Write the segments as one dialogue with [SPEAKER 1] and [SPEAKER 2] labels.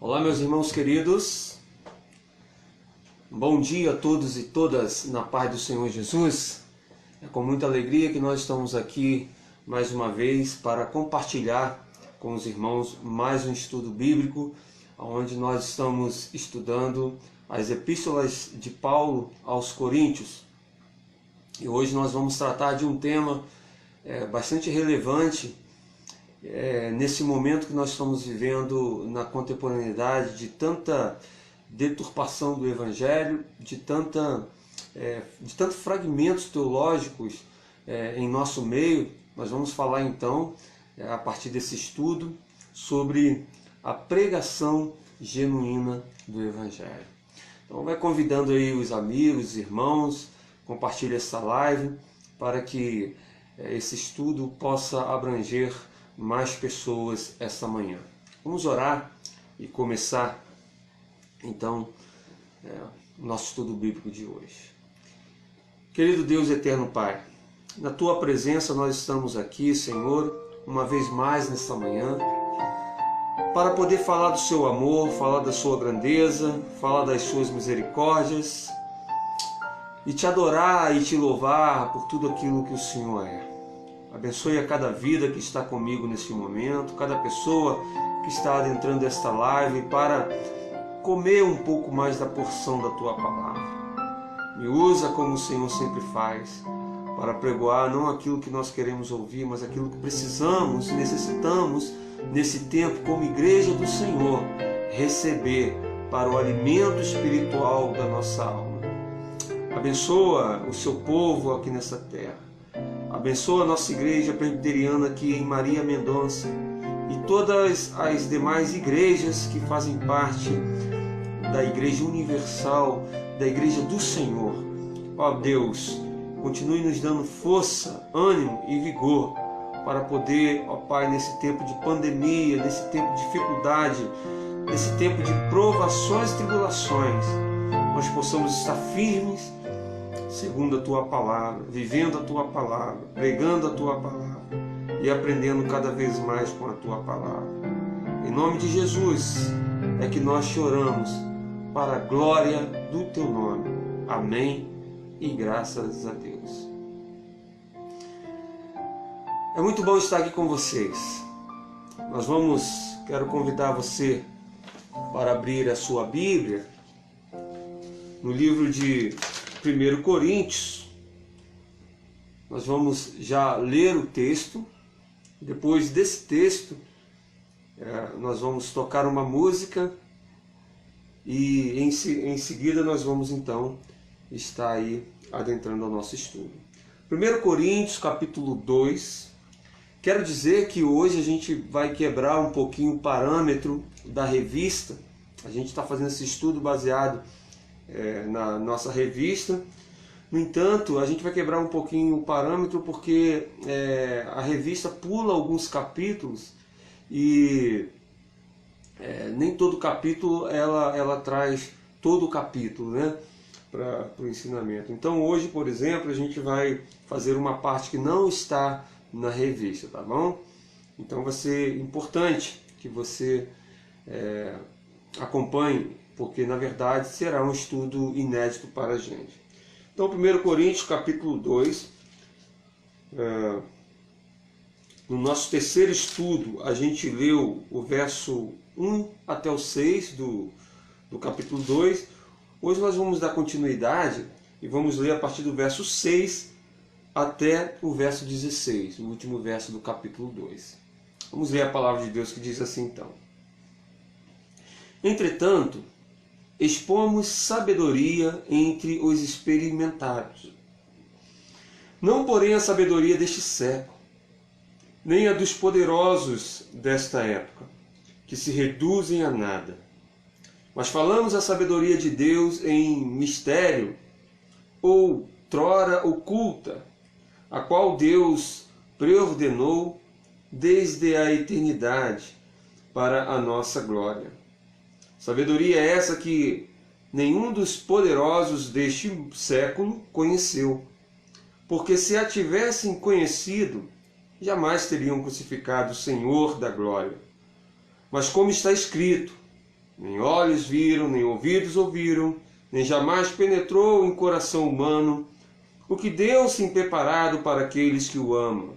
[SPEAKER 1] Olá, meus irmãos queridos, bom dia a todos e todas na paz do Senhor Jesus. É com muita alegria que nós estamos aqui mais uma vez para compartilhar com os irmãos mais um estudo bíblico, onde nós estamos estudando as epístolas de Paulo aos Coríntios. E hoje nós vamos tratar de um tema bastante relevante nesse momento que nós estamos vivendo na contemporaneidade, de tanta deturpação do Evangelho, de tantos fragmentos teológicos em nosso meio. Nós vamos falar então, a partir desse estudo, sobre a pregação genuína do Evangelho. Então vai convidando aí os amigos, os irmãos, compartilhe essa live para que esse estudo possa abranger mais pessoas esta manhã. Vamos orar e começar então o nosso estudo bíblico de hoje. Querido Deus eterno Pai, na Tua presença nós estamos aqui, Senhor, uma vez mais nesta manhã, para poder falar do Seu amor, falar da Sua grandeza, falar das Suas misericórdias e Te adorar e Te louvar por tudo aquilo que o Senhor é. Abençoe a cada vida que está comigo neste momento, cada pessoa que está adentrando esta live para comer um pouco mais da porção da Tua palavra. Me usa como o Senhor sempre faz, para pregoar não aquilo que nós queremos ouvir, mas aquilo que precisamos e necessitamos nesse tempo como igreja do Senhor, receber para o alimento espiritual da nossa alma. Abençoa o Seu povo aqui nessa terra. Abençoa a nossa igreja presbiteriana aqui em Maria Mendonça e todas as demais igrejas que fazem parte da Igreja Universal, da Igreja do Senhor. Ó Deus, continue nos dando força, ânimo e vigor para poder, ó Pai, nesse tempo de pandemia, nesse tempo de dificuldade, nesse tempo de provações e tribulações, nós possamos estar firmes segundo a Tua palavra, vivendo a Tua palavra, pregando a Tua palavra e aprendendo cada vez mais com a Tua palavra. Em nome de Jesus é que nós choramos para a glória do Teu nome. Amém e graças a Deus. É muito bom estar aqui com vocês. Quero convidar você para abrir a sua Bíblia no livro de 1 Coríntios. Nós vamos já ler o texto. Depois desse texto, nós vamos tocar uma música e em seguida nós vamos então estar aí adentrando ao nosso estudo. 1 Coríntios capítulo 2. Quero dizer que hoje a gente vai quebrar um pouquinho o parâmetro da revista. A gente está fazendo esse estudo baseado na nossa revista. No entanto, a gente vai quebrar um pouquinho o parâmetro porque a revista pula alguns capítulos e nem todo capítulo ela traz todo o capítulo, né, para o ensinamento. Então hoje, por exemplo, a gente vai fazer uma parte que não está na revista, tá bom? Então vai ser importante que você acompanhe, porque na verdade será um estudo inédito para a gente. Então 1 Coríntios capítulo 2, no nosso terceiro estudo a gente leu o verso 1 até o 6 do capítulo 2. Hoje nós vamos dar continuidade e vamos ler a partir do verso 6 até o verso 16, o último verso do capítulo 2. Vamos ler a palavra de Deus que diz assim então. Entretanto, expomos sabedoria entre os experimentados. Não, porém, a sabedoria deste século, nem a dos poderosos desta época, que se reduzem a nada. Mas falamos a sabedoria de Deus em mistério, ou trora oculta, a qual Deus preordenou desde a eternidade para a nossa glória. Sabedoria é essa que nenhum dos poderosos deste século conheceu, porque se a tivessem conhecido, jamais teriam crucificado o Senhor da glória. Mas como está escrito, Nem olhos viram, nem ouvidos ouviram, nem jamais penetrou em coração humano o que Deus tem preparado para aqueles que o amam.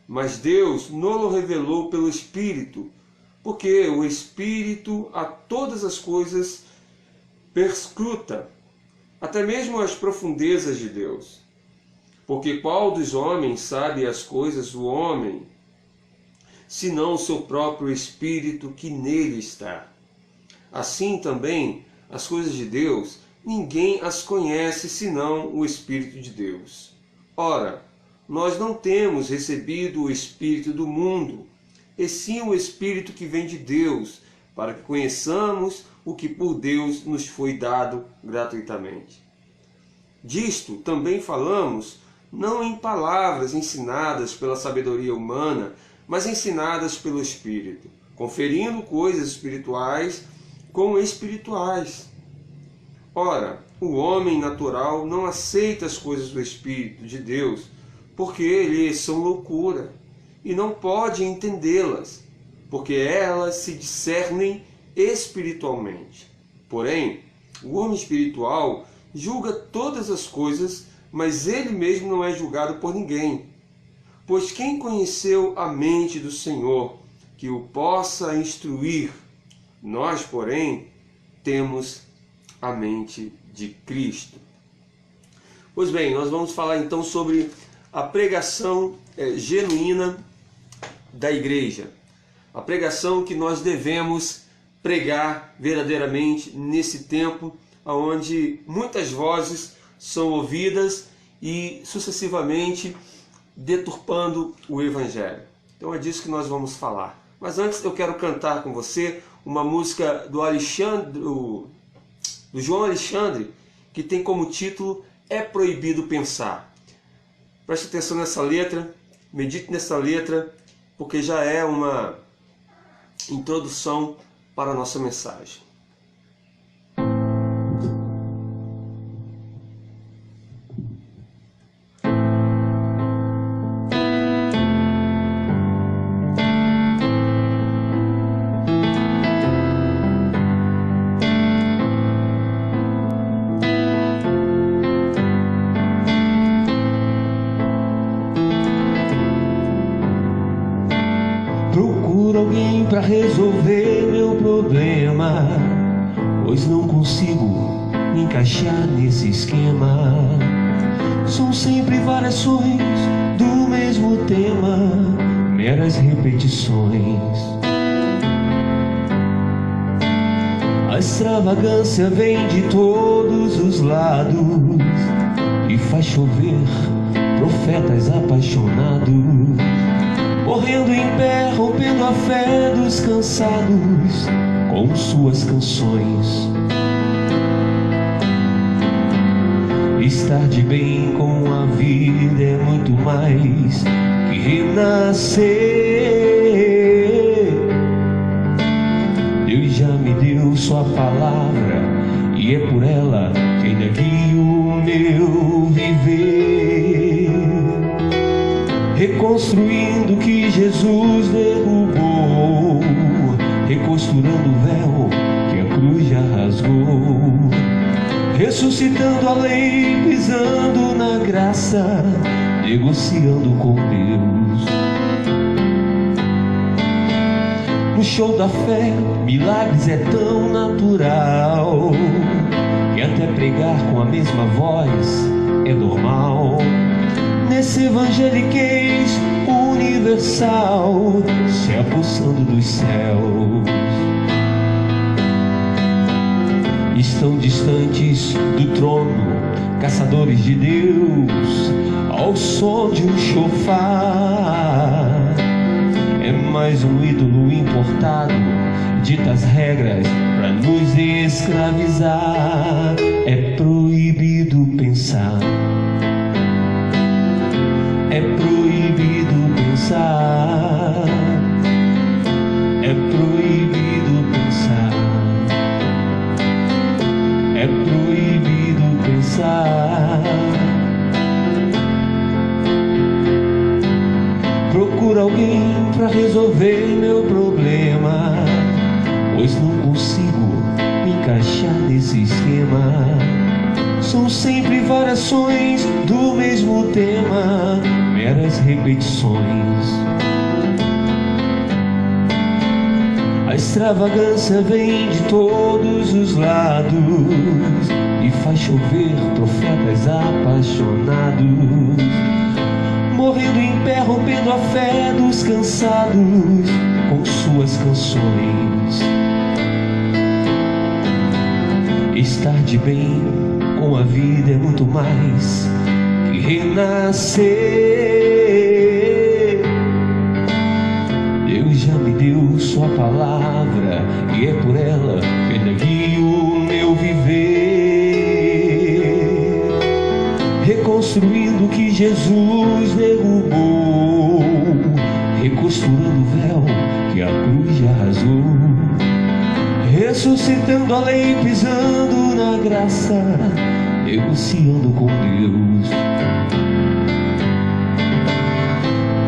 [SPEAKER 1] Mas Deus não o revelou pelo Espírito, porque o Espírito a todas as coisas perscruta, até mesmo as profundezas de Deus. Porque qual dos homens sabe as coisas do homem, senão o seu próprio Espírito que nele está? Assim também, as coisas de Deus, ninguém as conhece senão o Espírito de Deus. Ora, nós não temos recebido o Espírito do mundo, e sim o Espírito que vem de Deus, para que conheçamos o que por Deus nos foi dado gratuitamente. Disto também falamos, não em palavras ensinadas pela sabedoria humana, mas ensinadas pelo Espírito, conferindo coisas espirituais com espirituais. Ora, o homem natural não aceita as coisas do Espírito de Deus, porque lhes são loucura, e não pode entendê-las, porque elas se discernem espiritualmente. Porém, o homem espiritual julga todas as coisas, mas ele mesmo não é julgado por ninguém. Pois quem conheceu a mente do Senhor, que o possa instruir? Nós, porém, temos a mente de Cristo. Pois bem, nós vamos falar então sobre a pregação genuína da igreja. A pregação que nós devemos pregar verdadeiramente nesse tempo onde muitas vozes são ouvidas e sucessivamente deturpando o Evangelho. Então é disso que nós vamos falar. Mas antes eu quero cantar com você uma música do João Alexandre, que tem como título É Proibido Pensar. Preste atenção nessa letra, medite nessa letra, porque já é uma introdução para a nossa mensagem.
[SPEAKER 2] Procuro alguém para resolver meu problema, pois não consigo me encaixar nesse esquema. São sempre variações do mesmo tema, meras repetições. A extravagância vem de todos os lados e faz chover profetas apaixonados, correndo em pé, rompendo a fé dos cansados com suas canções. Estar de bem com a vida é muito mais que renascer. Deus já me deu sua palavra e é por ela que ainda guio o meu viver, reconstruindo o que Jesus derrubou, recosturando o véu que a cruz já rasgou, ressuscitando a lei, pisando na graça, negociando com Deus. No show da fé, milagres é tão natural que até pregar com a mesma voz é normal. Nesse evangeliquez universal, se apossando dos céus, estão distantes do trono, caçadores de Deus, ao som de um chofar. É mais um ídolo importado, dita as regras pra nos escravizar. É proibido pensar, é proibido pensar, é proibido pensar, é proibido pensar. Procuro alguém pra resolver meu problema, pois não consigo me encaixar nesse esquema. São sempre variações do mesmo tema, meras repetições. A extravagância vem de todos os lados e faz chover profetas apaixonados, morrendo em pé, rompendo a fé dos cansados com suas canções. Estar de bem com a vida é muito mais que renascer. Deus já me deu sua palavra e é por ela que ainda guio o meu viver, reconstruindo o que Jesus derrubou, recosturando o véu que a cruz já rasgou, ressuscitando a lei, pisando na graça, negociando com Deus.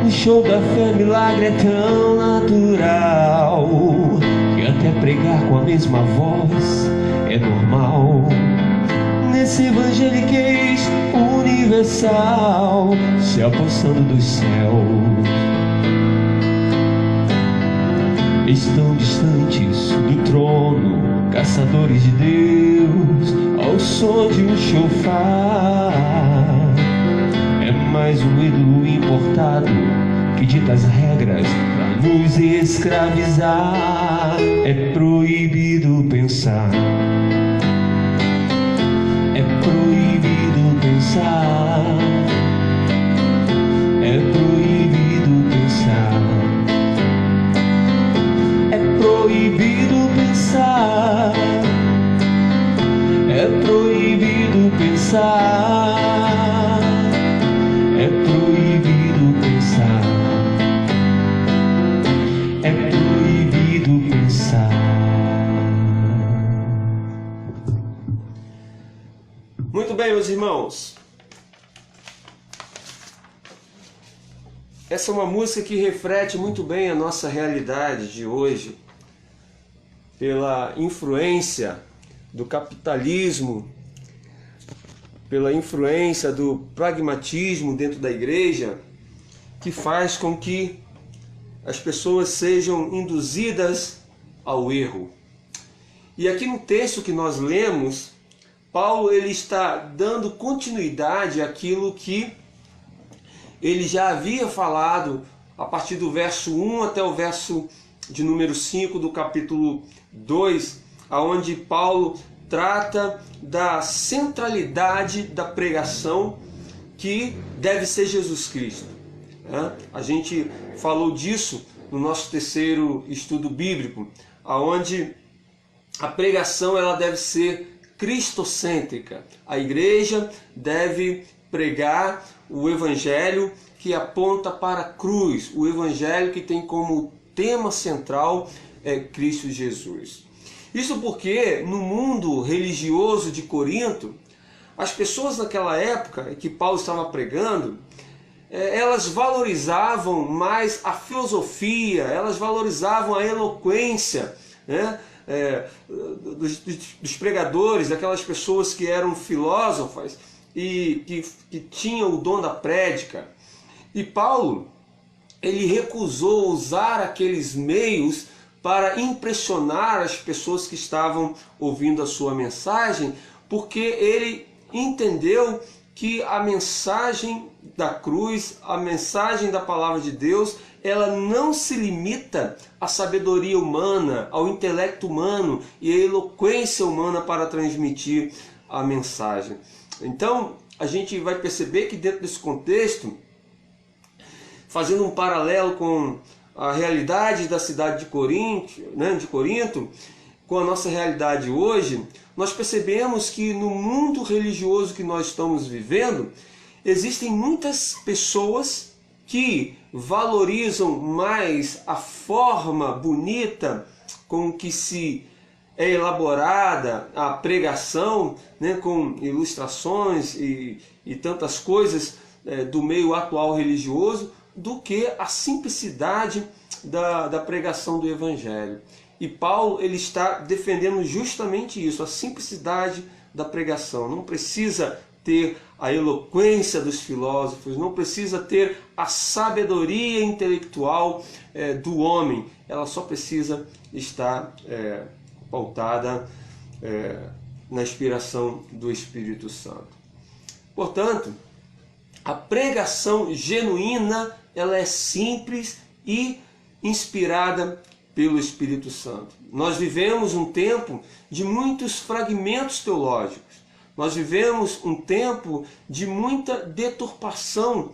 [SPEAKER 2] O show da fé, milagre é tão natural que até pregar com a mesma voz é normal. Nesse evangeliquez universal, se apossando dos céus, estão distantes do trono, caçadores de Deus, ao som de um chofar. É mais um ídolo importado que dita as regras pra nos escravizar. É proibido pensar, é proibido pensar, é proibido pensar, é proibido pensar, é proibido pensar, é proibido pensar, é proibido pensar.
[SPEAKER 1] Muito bem, meus irmãos. Essa é uma música que reflete muito bem a nossa realidade de hoje, pela influência do capitalismo, pela influência do pragmatismo dentro da igreja, que faz com que as pessoas sejam induzidas ao erro. E aqui no texto que nós lemos, Paulo ele está dando continuidade àquilo que ele já havia falado a partir do verso 1 até o verso de número 5 do capítulo 2, aonde Paulo trata da centralidade da pregação que deve ser Jesus Cristo. A gente falou disso no nosso terceiro estudo bíblico, aonde a pregação ela deve ser cristocêntrica. A igreja deve pregar o evangelho que aponta para a cruz, o evangelho que tem como tema central Cristo Jesus. Isso porque no mundo religioso de Corinto, as pessoas naquela época que Paulo estava pregando, elas valorizavam mais a filosofia, elas valorizavam a eloquência, né? Dos pregadores, daquelas pessoas que eram filósofas e que tinham o dom da prédica. E Paulo, ele recusou usar aqueles meios para impressionar as pessoas que estavam ouvindo a sua mensagem, porque ele entendeu que a mensagem da cruz, a mensagem da palavra de Deus, ela não se limita à sabedoria humana, ao intelecto humano e à eloquência humana para transmitir a mensagem. Então, a gente vai perceber que dentro desse contexto, fazendo um paralelo com a realidade da cidade de Corinto, com a nossa realidade hoje, nós percebemos que no mundo religioso que nós estamos vivendo, existem muitas pessoas que valorizam mais a forma bonita com que se é elaborada a pregação, né, com ilustrações e tantas coisas do meio atual religioso, do que a simplicidade da pregação do Evangelho. E Paulo ele está defendendo justamente isso, a simplicidade da pregação. Não precisa ter a eloquência dos filósofos, não precisa ter a sabedoria intelectual do homem. Ela só precisa estar pautada na inspiração do Espírito Santo. Portanto, a pregação genuína ela é simples e inspirada pelo Espírito Santo. Nós vivemos um tempo de muitos fragmentos teológicos. Nós vivemos um tempo de muita deturpação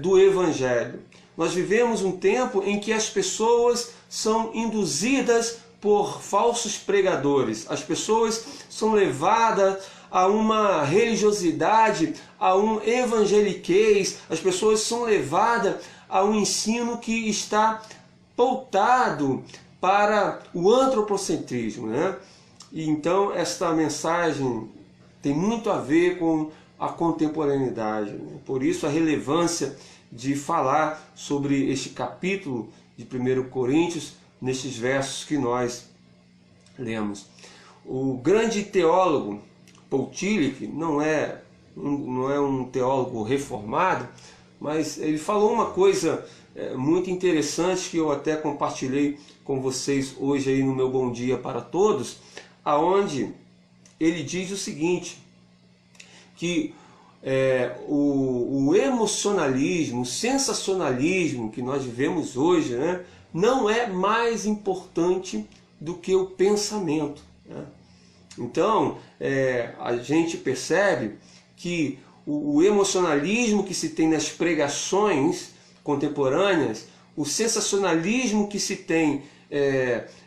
[SPEAKER 1] do Evangelho. Nós vivemos um tempo em que as pessoas são induzidas por falsos pregadores. As pessoas são levadas a uma religiosidade, a um evangeliquez. As pessoas são levadas a um ensino que está pautado para o antropocentrismo, né? E então esta mensagem tem muito a ver com a contemporaneidade, né? Por isso a relevância de falar sobre este capítulo de 1 Coríntios, nestes versos que nós lemos. O grande teólogo Paul Tillich não é um teólogo reformado, mas ele falou uma coisa muito interessante que eu até compartilhei com vocês hoje aí no meu Bom Dia para Todos, aonde ele diz o seguinte, que o emocionalismo, o sensacionalismo que nós vivemos hoje, né, não é mais importante do que o pensamento, né? Então, a gente percebe que o emocionalismo que se tem nas pregações contemporâneas, o sensacionalismo que se tem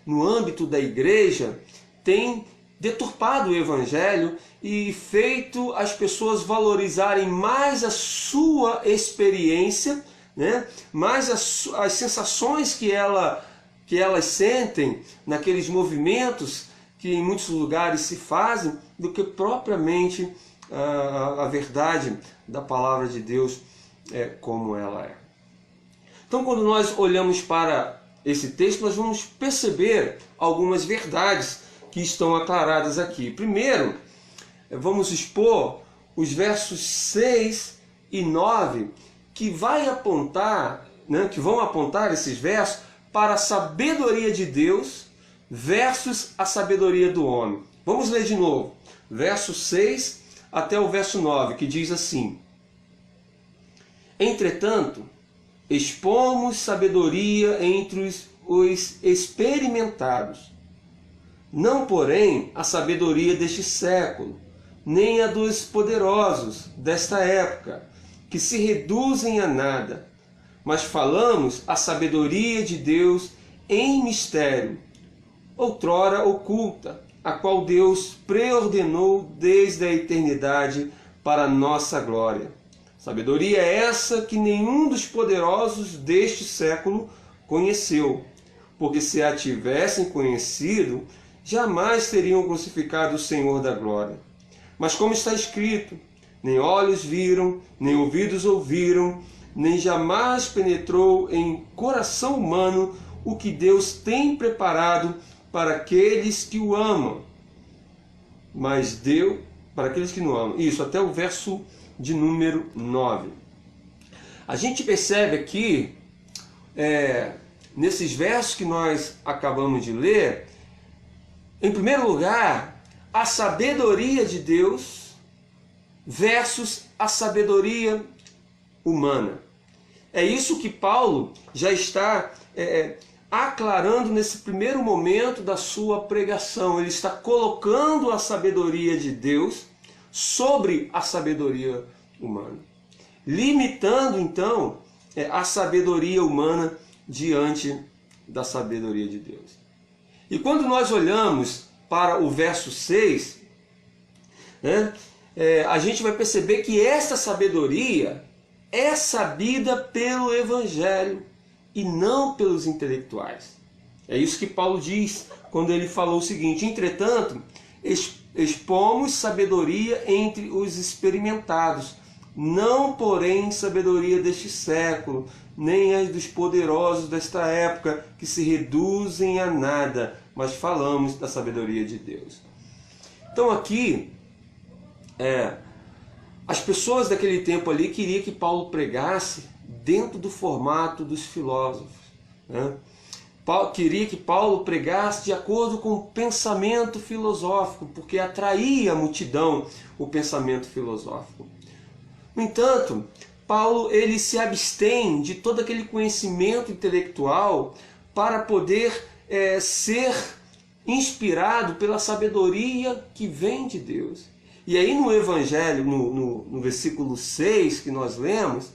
[SPEAKER 1] no âmbito da igreja, tem deturpado o Evangelho e feito as pessoas valorizarem mais a sua experiência, né? Mais as sensações que elas sentem naqueles movimentos que em muitos lugares se fazem, do que propriamente a verdade da palavra de Deus como ela é. Então, quando nós olhamos para esse texto, nós vamos perceber algumas verdades que estão aclaradas aqui. Primeiro, vamos expor os versos 6 e 9, que vão apontar esses versos para a sabedoria de Deus versus a sabedoria do homem. Vamos ler de novo, verso 6 até o verso 9, que diz assim: Entretanto, expomos sabedoria entre os experimentados, não, porém, a sabedoria deste século, nem a dos poderosos desta época, que se reduzem a nada, mas falamos a sabedoria de Deus em mistério, outrora oculta, a qual Deus preordenou desde a eternidade para a nossa glória. Sabedoria essa que nenhum dos poderosos deste século conheceu, porque se a tivessem conhecido, jamais teriam crucificado o Senhor da glória. Mas como está escrito, nem olhos viram, nem ouvidos ouviram, nem jamais penetrou em coração humano o que Deus tem preparado para aqueles que o amam. Mas deu para aqueles que não amam. Isso, até o verso de número 9. A gente percebe aqui, nesses versos que nós acabamos de ler, em primeiro lugar, a sabedoria de Deus versus a sabedoria humana. É isso que Paulo já está aclarando nesse primeiro momento da sua pregação. Ele está colocando a sabedoria de Deus sobre a sabedoria humana, limitando então a sabedoria humana diante da sabedoria de Deus. E quando nós olhamos para o verso 6, a gente vai perceber que essa sabedoria é sabida pelo Evangelho e não pelos intelectuais. É isso que Paulo diz quando ele falou o seguinte: entretanto, expomos sabedoria entre os experimentados, não, porém, sabedoria deste século, nem as dos poderosos desta época, que se reduzem a nada, mas falamos da sabedoria de Deus. Então aqui, as pessoas daquele tempo ali queriam que Paulo pregasse dentro do formato dos filósofos, né? Queria que Paulo pregasse de acordo com o pensamento filosófico, porque atraía a multidão o pensamento filosófico. No entanto, Paulo ele se abstém de todo aquele conhecimento intelectual para poder ser inspirado pela sabedoria que vem de Deus. E aí no Evangelho, no versículo 6 que nós lemos,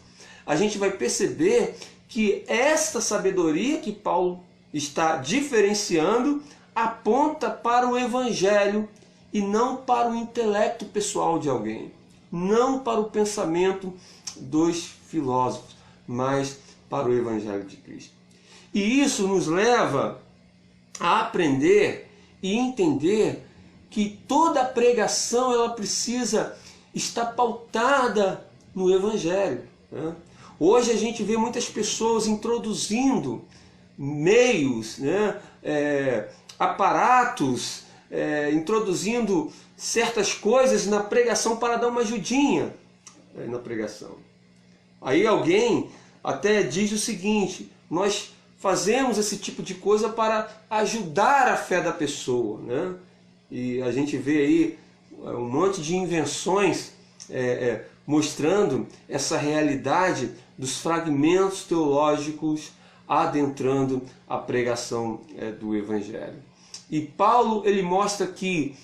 [SPEAKER 1] a gente vai perceber que esta sabedoria que Paulo está diferenciando aponta para o Evangelho e não para o intelecto pessoal de alguém, não para o pensamento dos filósofos, mas para o Evangelho de Cristo. E isso nos leva a aprender e entender que toda pregação ela precisa estar pautada no Evangelho, né? Hoje a gente vê muitas pessoas introduzindo meios, né, aparatos, introduzindo certas coisas na pregação para dar uma ajudinha na pregação. Aí alguém até diz o seguinte: nós fazemos esse tipo de coisa para ajudar a fé da pessoa, né? E a gente vê aí um monte de invenções mostrando essa realidade dos fragmentos teológicos adentrando a pregação do Evangelho. E Paulo ele mostra que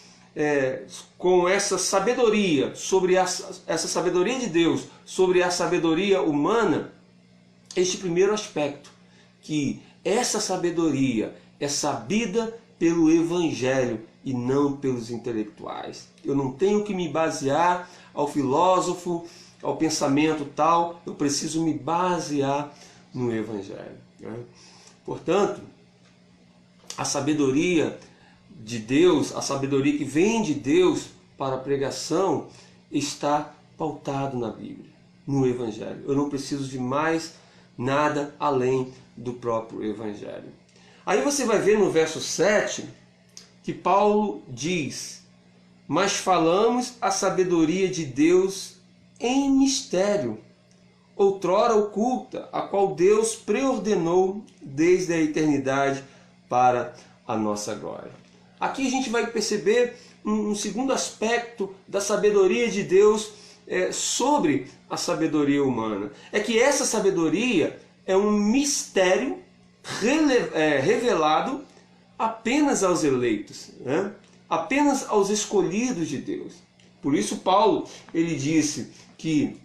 [SPEAKER 1] com essa sabedoria, sobre essa sabedoria de Deus, sobre a sabedoria humana, este primeiro aspecto, que essa sabedoria é sabida pelo Evangelho e não pelos intelectuais. Eu não tenho que me basear ao filósofo, ao pensamento tal, eu preciso me basear no Evangelho, né? Portanto, a sabedoria de Deus, a sabedoria que vem de Deus para a pregação, está pautado na Bíblia, no Evangelho. Eu não preciso de mais nada além do próprio Evangelho. Aí você vai ver no verso 7 que Paulo diz: mas falamos a sabedoria de Deus em mistério, outrora oculta, a qual Deus preordenou desde a eternidade para a nossa glória. Aqui a gente vai perceber um segundo aspecto da sabedoria de Deus sobre a sabedoria humana. É que essa sabedoria é um mistério revelado apenas aos eleitos, né? Apenas aos escolhidos de Deus. Por isso Paulo ele disse que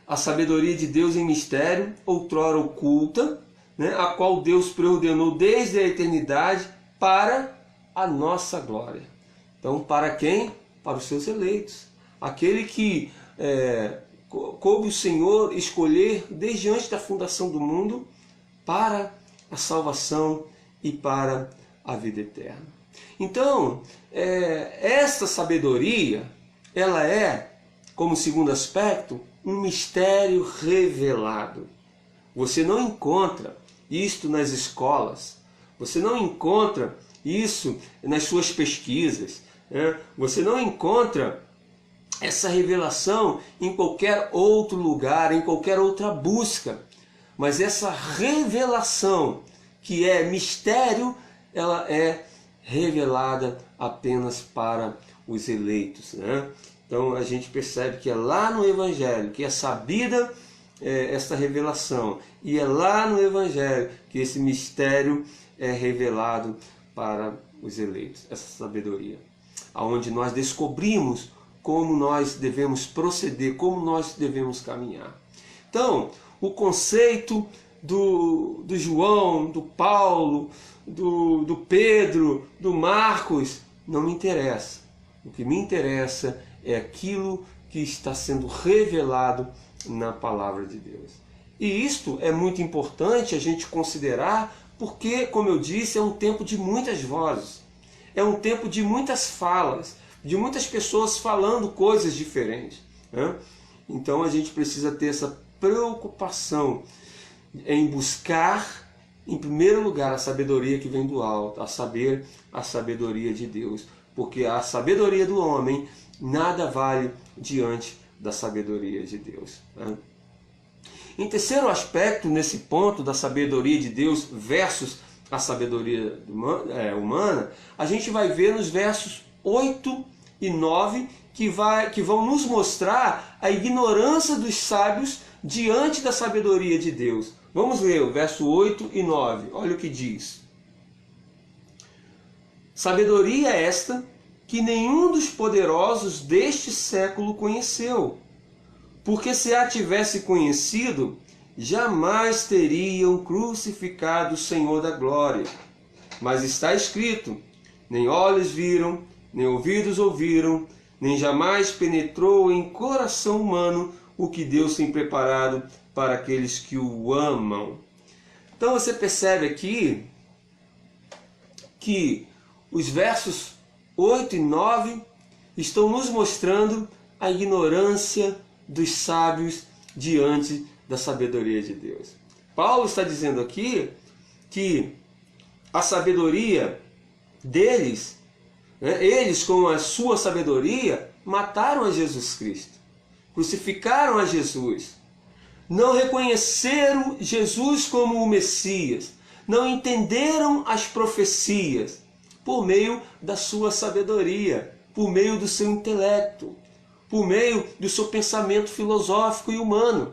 [SPEAKER 1] a sabedoria de Deus em mistério, outrora oculta, né, a qual Deus preordenou desde a eternidade para a nossa glória. Então, para quem? Para os seus eleitos. Aquele que coube o Senhor escolher desde antes da fundação do mundo para a salvação e para a vida eterna. Então, esta sabedoria, ela é, como segundo aspecto, um mistério revelado. Você não encontra isto nas escolas, você não encontra isso nas suas pesquisas, né? Você não encontra essa revelação em qualquer outro lugar, em qualquer outra busca. Mas essa revelação, que é mistério, ela é revelada apenas para os eleitos, né? Então a gente percebe que é lá no Evangelho que é sabida essa revelação, e é lá no Evangelho que esse mistério é revelado para os eleitos, essa sabedoria, aonde nós descobrimos como nós devemos proceder, como nós devemos caminhar. Então, o conceito do João, do Paulo, do Pedro, do Marcos, não me interessa. O que me interessa é aquilo que está sendo revelado na palavra de Deus. E isto é muito importante a gente considerar, porque, como eu disse, é um tempo de muitas vozes. É um tempo de muitas falas, de muitas pessoas falando coisas diferentes, né? Então a gente precisa ter essa preocupação em buscar em primeiro lugar, a sabedoria que vem do alto, a saber, a sabedoria de Deus. Porque a sabedoria do homem nada vale diante da sabedoria de Deus. Né? Em terceiro aspecto, nesse ponto da sabedoria de Deus versus a sabedoria humana, a gente vai ver nos versos 8 e 9 que vão nos mostrar a ignorância dos sábios diante da sabedoria de Deus. Vamos ler o verso 8 e 9. Olha o que diz. Sabedoria esta que nenhum dos poderosos deste século conheceu, porque se a tivesse conhecido, jamais teriam crucificado o Senhor da glória. Mas está escrito, nem olhos viram, nem ouvidos ouviram, nem jamais penetrou em coração humano o que Deus tem preparado para aqueles que o amam. Então você percebe aqui que os versos 8 e 9 estão nos mostrando a ignorância dos sábios diante da sabedoria de Deus. Paulo está dizendo aqui que a sabedoria deles, eles com a sua sabedoria, mataram a Jesus Cristo, crucificaram a Jesus, não reconheceram Jesus como o Messias, não entenderam as profecias por meio da sua sabedoria, por meio do seu intelecto, por meio do seu pensamento filosófico e humano.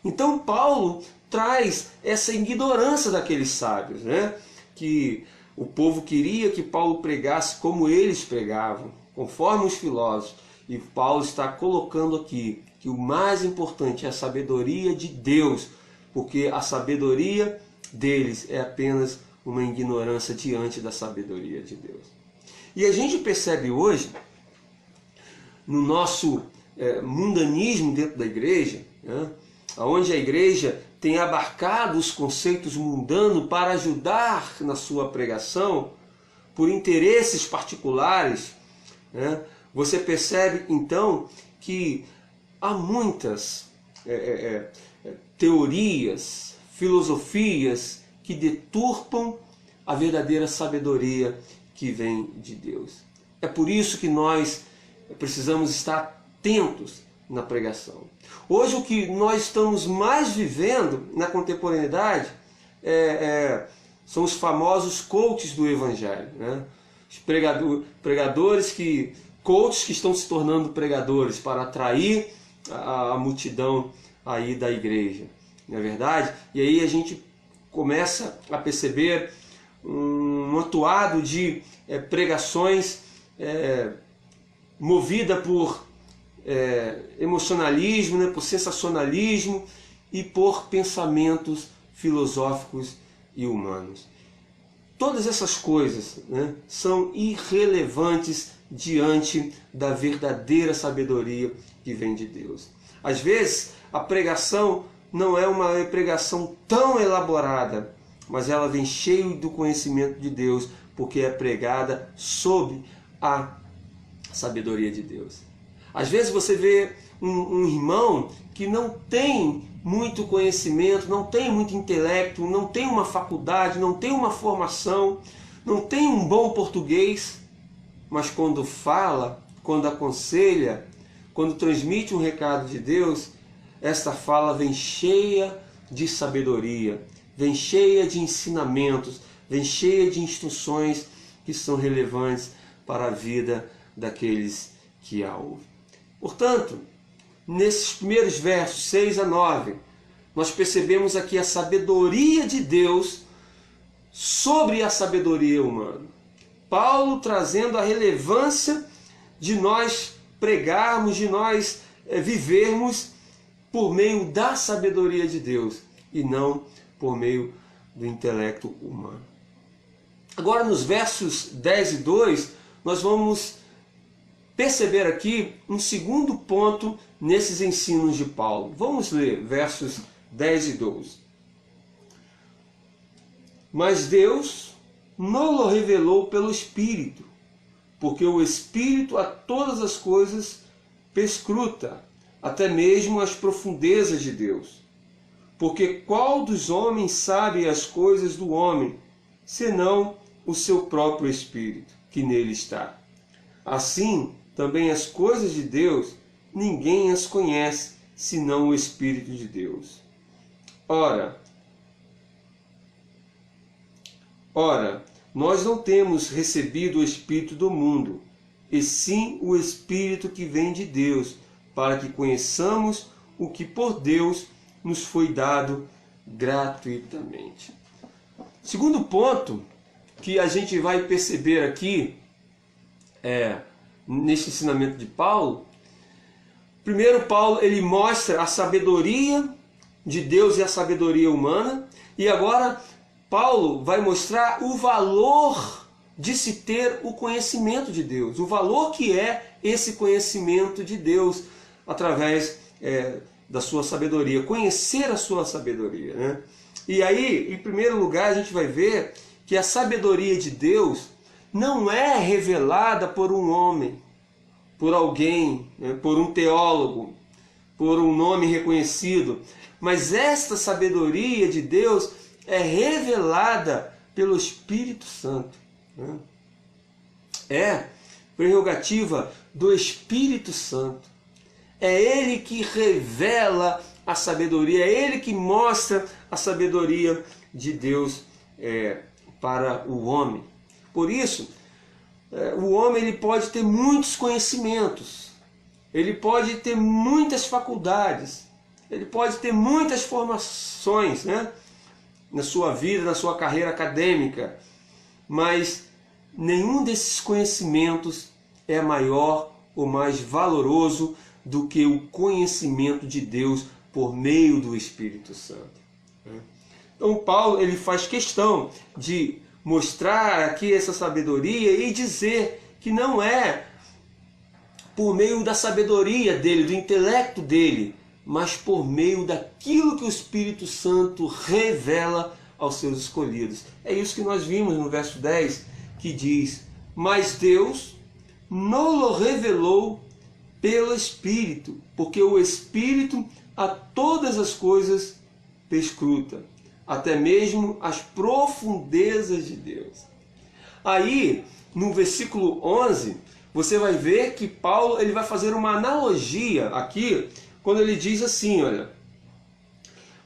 [SPEAKER 1] Então Paulo traz essa ignorância daqueles sábios, que o povo queria que Paulo pregasse como eles pregavam, conforme os filósofos. E Paulo está colocando aqui que o mais importante é a sabedoria de Deus, porque a sabedoria deles é apenas uma ignorância diante da sabedoria de Deus. E a gente percebe hoje, no nosso mundanismo dentro da igreja, onde a igreja tem abarcado os conceitos mundanos para ajudar na sua pregação, por interesses particulares, você percebe então que há muitas teorias, filosofias que deturpam a verdadeira sabedoria que vem de Deus. É por isso que nós precisamos estar atentos na pregação. Hoje o que nós estamos mais vivendo na contemporaneidade são os famosos coaches do Evangelho. Os pregadores coaches que estão se tornando pregadores para atrair a multidão aí da igreja. Não é verdade? E aí a gente começa a perceber um atuado de pregações movida por emocionalismo, por sensacionalismo e por pensamentos filosóficos e humanos. Todas essas coisas são irrelevantes diante da verdadeira sabedoria que vem de Deus. Às vezes a pregação não é uma pregação tão elaborada, mas ela vem cheia do conhecimento de Deus, porque é pregada sob a sabedoria de Deus. Às vezes você vê um irmão que não tem muito conhecimento, não tem muito intelecto, não tem uma faculdade, não tem uma formação, não tem um bom português, mas quando fala, quando aconselha, quando transmite um recado de Deus, essa fala vem cheia de sabedoria, vem cheia de ensinamentos, vem cheia de instruções que são relevantes para a vida daqueles que a ouvem. Portanto, nesses primeiros versos 6 a 9, nós percebemos aqui a sabedoria de Deus sobre a sabedoria humana. Paulo trazendo a relevância de nós pregarmos, de nós vivermos por meio da sabedoria de Deus e não por meio do intelecto humano. Agora, nos versos 10 e 2, nós vamos perceber aqui um segundo ponto nesses ensinos de Paulo. Vamos ler versos 10 e 12. Mas Deus não o revelou pelo Espírito, porque o Espírito a todas as coisas perscruta, até mesmo as profundezas de Deus. Porque qual dos homens sabe as coisas do homem, senão o seu próprio espírito, que nele está? Assim, também as coisas de Deus, ninguém as conhece, senão o Espírito de Deus. Ora, nós não temos recebido o Espírito do mundo, e sim o Espírito que vem de Deus, para que conheçamos o que por Deus nos foi dado gratuitamente. Segundo ponto que a gente vai perceber aqui, neste ensinamento de Paulo, primeiro Paulo ele mostra a sabedoria de Deus e a sabedoria humana, e agora Paulo vai mostrar o valor de se ter o conhecimento de Deus, o valor que é esse conhecimento de Deus através da sua sabedoria, conhecer a sua sabedoria, né? E aí, em primeiro lugar, a gente vai ver que a sabedoria de Deus não é revelada por um homem, por alguém, né, por um teólogo, por um nome reconhecido, mas esta sabedoria de Deus é revelada pelo Espírito Santo, né? É prerrogativa do Espírito Santo. É Ele que revela a sabedoria, é Ele que mostra a sabedoria de Deus para o homem. Por isso, o homem ele pode ter muitos conhecimentos, ele pode ter muitas faculdades, ele pode ter muitas formações, né, na sua vida, na sua carreira acadêmica, mas nenhum desses conhecimentos é maior ou mais valoroso do que o conhecimento de Deus por meio do Espírito Santo. Então Paulo ele faz questão de mostrar aqui essa sabedoria e dizer que não é por meio da sabedoria dele, do intelecto dele, mas por meio daquilo que o Espírito Santo revela aos seus escolhidos. É isso que nós vimos no verso 10, que diz: mas Deus não-lo revelou pelo Espírito, porque o Espírito a todas as coisas perscruta, até mesmo as profundezas de Deus. Aí, no versículo 11, você vai ver que Paulo ele vai fazer uma analogia aqui, quando ele diz assim, olha: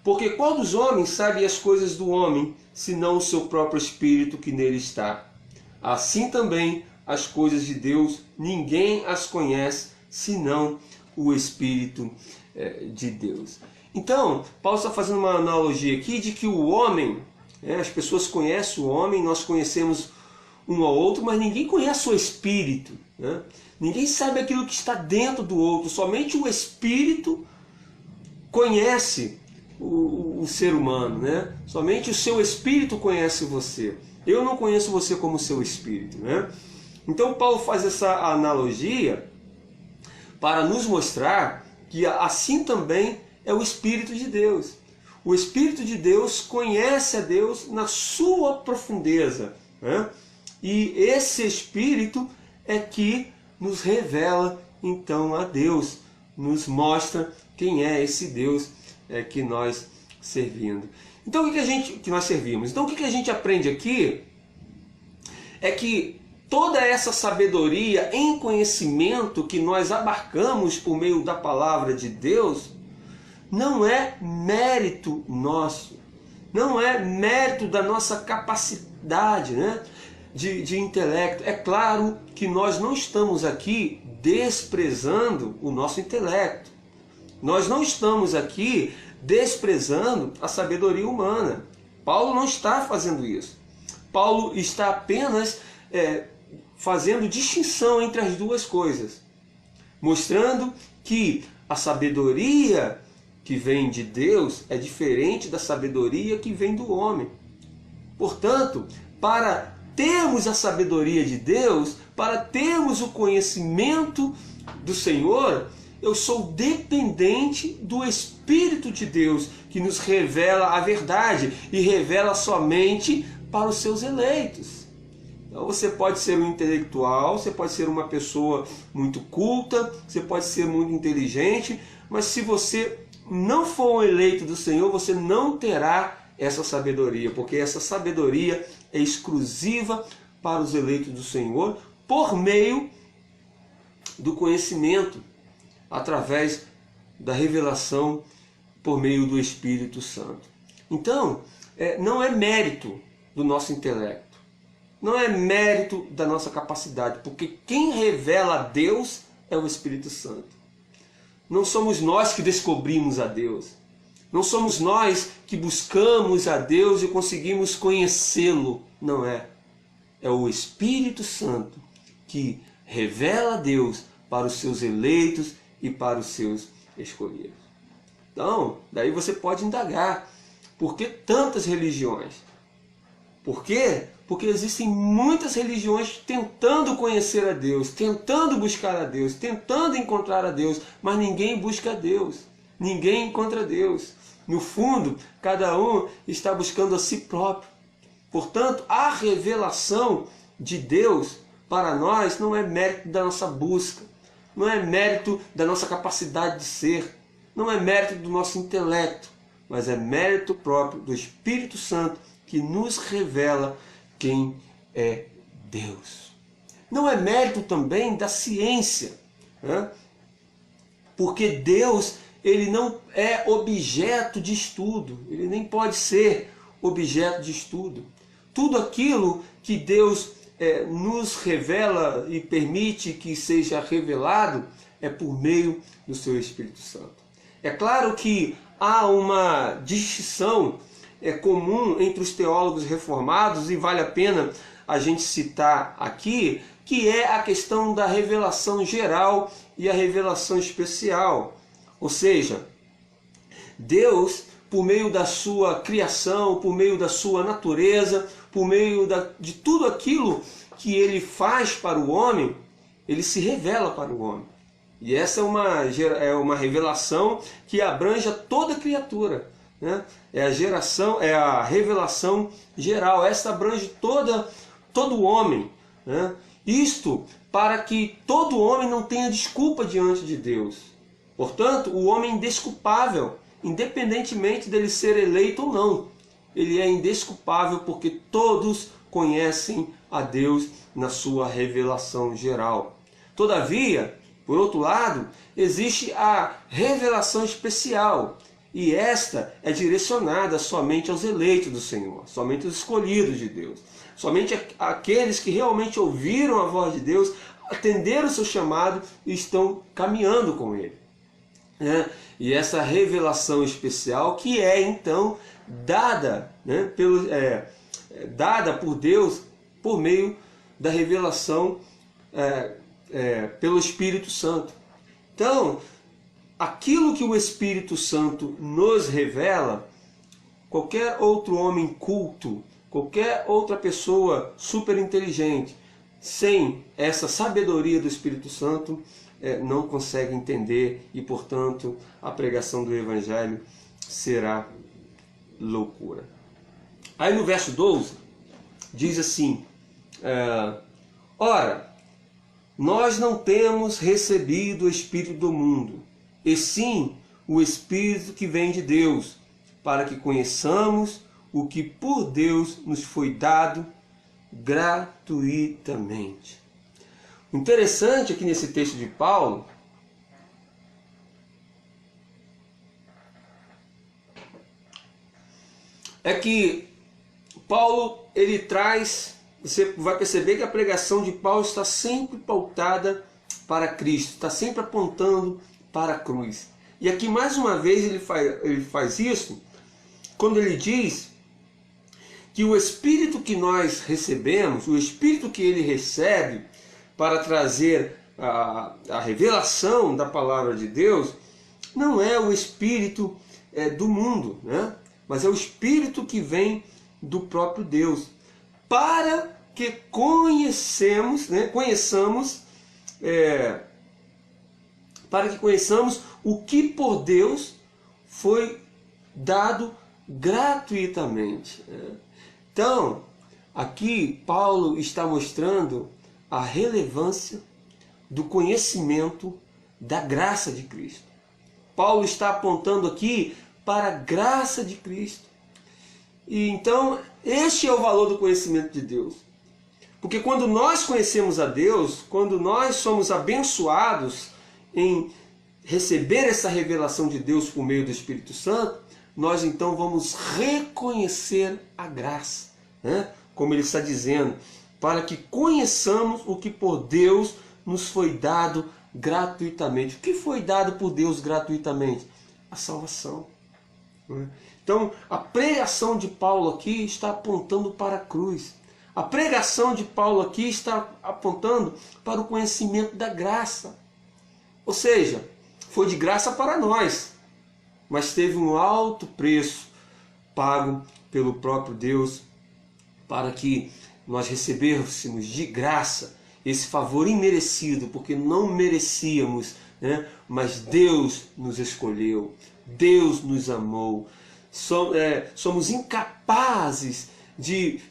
[SPEAKER 1] porque qual dos homens sabe as coisas do homem, senão o seu próprio Espírito que nele está? Assim também as coisas de Deus, ninguém as conhece, senão o Espírito de Deus. Então, Paulo está fazendo uma analogia aqui de que o homem, as pessoas conhecem o homem, nós conhecemos um ao outro, mas ninguém conhece o Espírito, né? Ninguém sabe aquilo que está dentro do outro, somente o Espírito conhece o ser humano, né? Somente o seu Espírito conhece você. Eu não conheço você como seu Espírito, né? Então Paulo faz essa analogia para nos mostrar que assim também é o Espírito de Deus. O Espírito de Deus conhece a Deus na sua profundeza, né? E esse Espírito é que nos revela então a Deus, nos mostra quem é esse Deus que nós servimos. Então o que nós servimos? Então o que a gente aprende aqui é que toda essa sabedoria em conhecimento que nós abarcamos por meio da palavra de Deus não é mérito nosso, não é mérito da nossa capacidade, né, de intelecto. É claro que nós não estamos aqui desprezando o nosso intelecto, nós não estamos aqui desprezando a sabedoria humana. Paulo não está fazendo isso. Paulo está apenas fazendo distinção entre as duas coisas, mostrando que a sabedoria que vem de Deus é diferente da sabedoria que vem do homem. Portanto, para termos a sabedoria de Deus, para termos o conhecimento do Senhor, eu sou dependente do Espírito de Deus, que nos revela a verdade e revela somente para os seus eleitos. Então você pode ser um intelectual, você pode ser uma pessoa muito culta, você pode ser muito inteligente, mas se você não for um eleito do Senhor, você não terá essa sabedoria, porque essa sabedoria é exclusiva para os eleitos do Senhor, por meio do conhecimento, através da revelação, por meio do Espírito Santo. Então, não é mérito do nosso intelecto, não é mérito da nossa capacidade, porque quem revela a Deus é o Espírito Santo. Não somos nós que descobrimos a Deus. Não somos nós que buscamos a Deus e conseguimos conhecê-lo. Não é. É o Espírito Santo que revela a Deus para os seus eleitos e para os seus escolhidos. Então, daí você pode indagar. Por que tantas religiões? Por quê? Porque existem muitas religiões tentando conhecer a Deus, tentando buscar a Deus, tentando encontrar a Deus, mas ninguém busca a Deus, ninguém encontra a Deus. No fundo, cada um está buscando a si próprio. Portanto, a revelação de Deus para nós não é mérito da nossa busca, não é mérito da nossa capacidade de ser, não é mérito do nosso intelecto, mas é mérito próprio do Espírito Santo que nos revela quem é Deus. Não é mérito também da ciência, né? Porque Deus, ele não é objeto de estudo, ele nem pode ser objeto de estudo. Tudo aquilo que Deus nos revela e permite que seja revelado é por meio do seu Espírito Santo. É claro que há uma distinção comum entre os teólogos reformados, e vale a pena a gente citar aqui, que é a questão da revelação geral e a revelação especial. Ou seja, Deus, por meio da sua criação, por meio da sua natureza, por meio de tudo aquilo que ele faz para o homem, ele se revela para o homem. E essa é uma revelação que abrange toda criatura, né? É a revelação geral. Essa abrange todo homem, né? Isto para que todo homem não tenha desculpa diante de Deus. Portanto, o homem é indesculpável, independentemente dele ser eleito ou não. Ele é indesculpável porque todos conhecem a Deus na sua revelação geral. Todavia, por outro lado, existe a revelação especial, e esta é direcionada somente aos eleitos do Senhor, somente aos escolhidos de Deus, somente aqueles que realmente ouviram a voz de Deus, atenderam o seu chamado e estão caminhando com Ele. E essa revelação especial que é então dada, né, dada por Deus por meio da revelação pelo Espírito Santo. Então, aquilo que o Espírito Santo nos revela, qualquer outro homem culto, qualquer outra pessoa super inteligente, sem essa sabedoria do Espírito Santo, não consegue entender, e portanto a pregação do Evangelho será loucura. Aí no verso 12 diz assim: ora, nós não temos recebido o Espírito do mundo, e sim o Espírito que vem de Deus, para que conheçamos o que por Deus nos foi dado gratuitamente. O interessante aqui nesse texto de Paulo é que Paulo, ele traz, você vai perceber que a pregação de Paulo está sempre pautada para Cristo, está sempre apontando para a cruz. E aqui mais uma vez ele faz isso quando ele diz que o Espírito que nós recebemos, o Espírito que ele recebe para trazer a revelação da palavra de Deus, não é o Espírito do mundo, né? Mas é o Espírito que vem do próprio Deus, para que conheçamos o que por Deus foi dado gratuitamente. Então, aqui Paulo está mostrando a relevância do conhecimento da graça de Cristo. Paulo está apontando aqui para a graça de Cristo. E então, este é o valor do conhecimento de Deus. Porque quando nós conhecemos a Deus, quando nós somos abençoados em receber essa revelação de Deus por meio do Espírito Santo, nós então vamos reconhecer a graça, né? Como ele está dizendo, para que conheçamos o que por Deus nos foi dado gratuitamente. O que foi dado por Deus gratuitamente? A salvação. Então, a pregação de Paulo aqui está apontando para a cruz. A pregação de Paulo aqui está apontando para o conhecimento da graça. Ou seja, foi de graça para nós, mas teve um alto preço pago pelo próprio Deus para que nós recebêssemos de graça esse favor imerecido, porque não merecíamos, né? Mas Deus nos escolheu, Deus nos amou. Somos incapazes de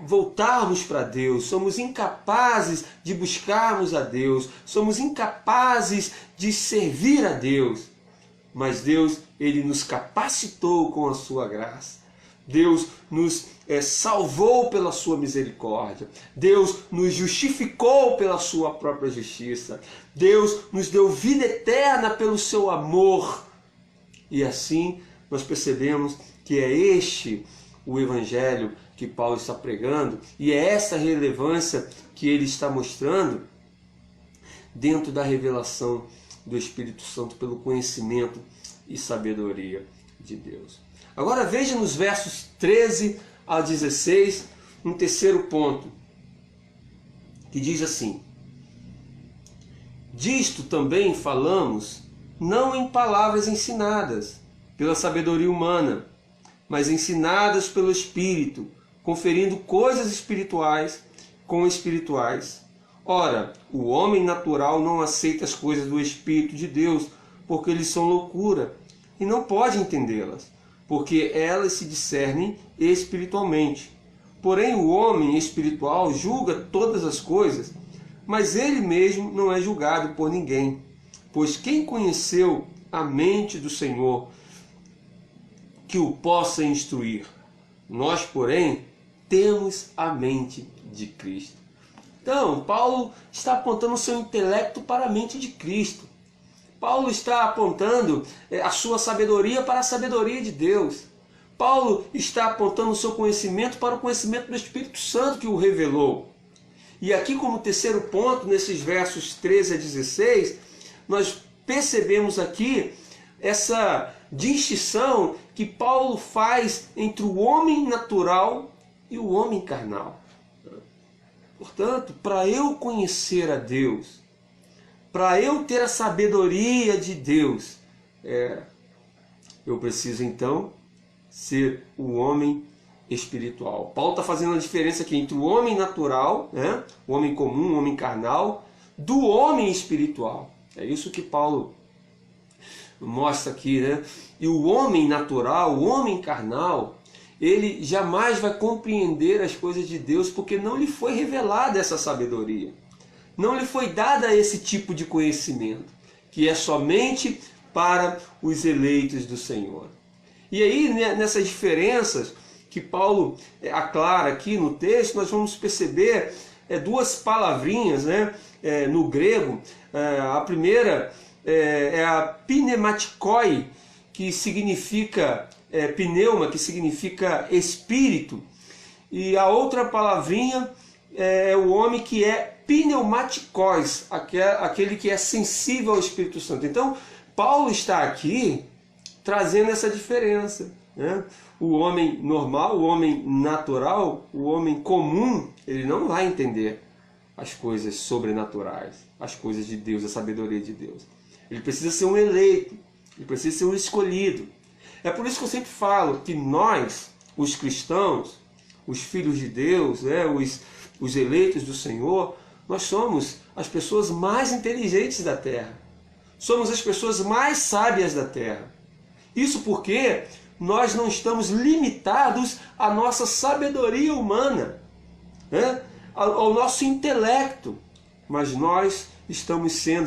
[SPEAKER 1] voltarmos para Deus, somos incapazes de buscarmos a Deus, somos incapazes de servir a Deus, mas Deus, Ele nos capacitou com a sua graça. Deus nos salvou pela sua misericórdia. Deus nos justificou pela sua própria justiça. Deus nos deu vida eterna pelo seu amor. E assim nós percebemos que é este o evangelho que Paulo está pregando, e é essa relevância que ele está mostrando dentro da revelação do Espírito Santo pelo conhecimento e sabedoria de Deus. Agora veja nos versos 13 a 16, um terceiro ponto, que diz assim: disto também falamos, não em palavras ensinadas pela sabedoria humana, mas ensinadas pelo Espírito, conferindo coisas espirituais com espirituais. Ora, o homem natural não aceita as coisas do Espírito de Deus, porque eles são loucura, e não pode entendê-las, porque elas se discernem espiritualmente. Porém, o homem espiritual julga todas as coisas, mas ele mesmo não é julgado por ninguém. Pois quem conheceu a mente do Senhor que o possa instruir? Nós, porém, temos a mente de Cristo. Então, Paulo está apontando o seu intelecto para a mente de Cristo. Paulo está apontando a sua sabedoria para a sabedoria de Deus. Paulo está apontando o seu conhecimento para o conhecimento do Espírito Santo que o revelou. E aqui, como terceiro ponto, nesses versos 13 a 16, nós percebemos aqui essa distinção que Paulo faz entre o homem natural e o homem carnal. Portanto, para eu conhecer a Deus, para eu ter a sabedoria de Deus, eu preciso então ser o homem espiritual. Paulo está fazendo a diferença aqui entre o homem natural, né, o homem comum, o homem carnal, do homem espiritual. É isso que Paulo mostra aqui, né? E o homem natural, o homem carnal, ele jamais vai compreender as coisas de Deus, porque não lhe foi revelada essa sabedoria. Não lhe foi dada esse tipo de conhecimento, que é somente para os eleitos do Senhor. E aí, nessas diferenças que Paulo aclara aqui no texto, nós vamos perceber duas palavrinhas, né, no grego. A primeira é a pneumatikoi, que significa pneuma, que significa espírito. E a outra palavrinha é o homem que é pneumatikos, aquele que é sensível ao Espírito Santo. Então, Paulo está aqui trazendo essa diferença, né? O homem normal, o homem natural, o homem comum, ele não vai entender as coisas sobrenaturais, as coisas de Deus, a sabedoria de Deus. Ele precisa ser um eleito, ele precisa ser um escolhido. É por isso que eu sempre falo que nós, os cristãos, os filhos de Deus, né, os eleitos do Senhor, nós somos as pessoas mais inteligentes da terra. Somos as pessoas mais sábias da terra. Isso porque nós não estamos limitados à nossa sabedoria humana, né, ao nosso intelecto, mas nós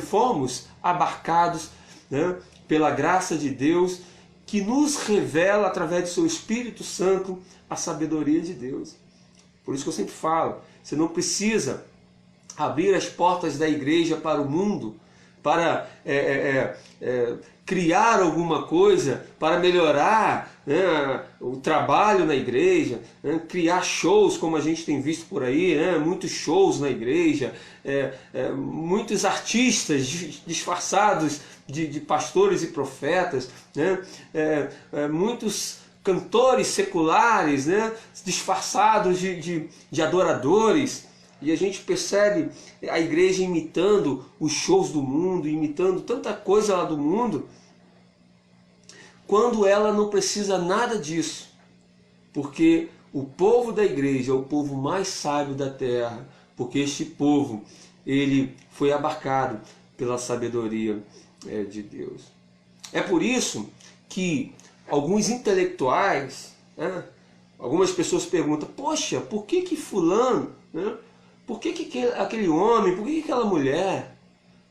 [SPEAKER 1] fomos abarcados, né, pela graça de Deus, que nos revela, através do seu Espírito Santo, a sabedoria de Deus. Por isso que eu sempre falo, você não precisa abrir as portas da igreja para o mundo, para criar alguma coisa, para melhorar, né, o trabalho na igreja, né, criar shows como a gente tem visto por aí, né, muitos shows na igreja, muitos artistas disfarçados de pastores e profetas, né, muitos cantores seculares, né, disfarçados de adoradores. E a gente percebe a igreja imitando os shows do mundo, imitando tanta coisa lá do mundo, quando ela não precisa nada disso. Porque o povo da igreja é o povo mais sábio da terra, porque este povo, ele foi abarcado pela sabedoria de Deus. É por isso que alguns intelectuais, né, algumas pessoas perguntam, poxa, por que fulano, né, por que aquele homem, por que aquela mulher,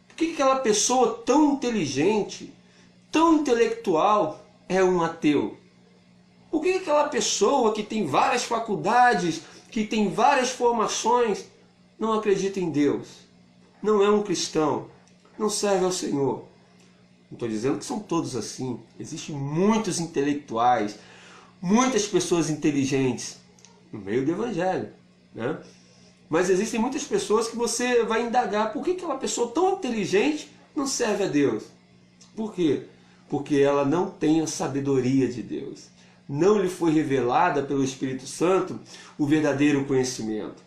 [SPEAKER 1] por que aquela pessoa tão inteligente, tão intelectual é um ateu? Por que aquela pessoa que tem várias faculdades, que tem várias formações, não acredita em Deus? Não é um cristão, não serve ao Senhor. Não estou dizendo que são todos assim. Existem muitos intelectuais, muitas pessoas inteligentes no meio do Evangelho, né? Mas existem muitas pessoas que você vai indagar por que aquela pessoa tão inteligente não serve a Deus. Por quê? Porque ela não tem a sabedoria de Deus. Não lhe foi revelada pelo Espírito Santo o verdadeiro conhecimento.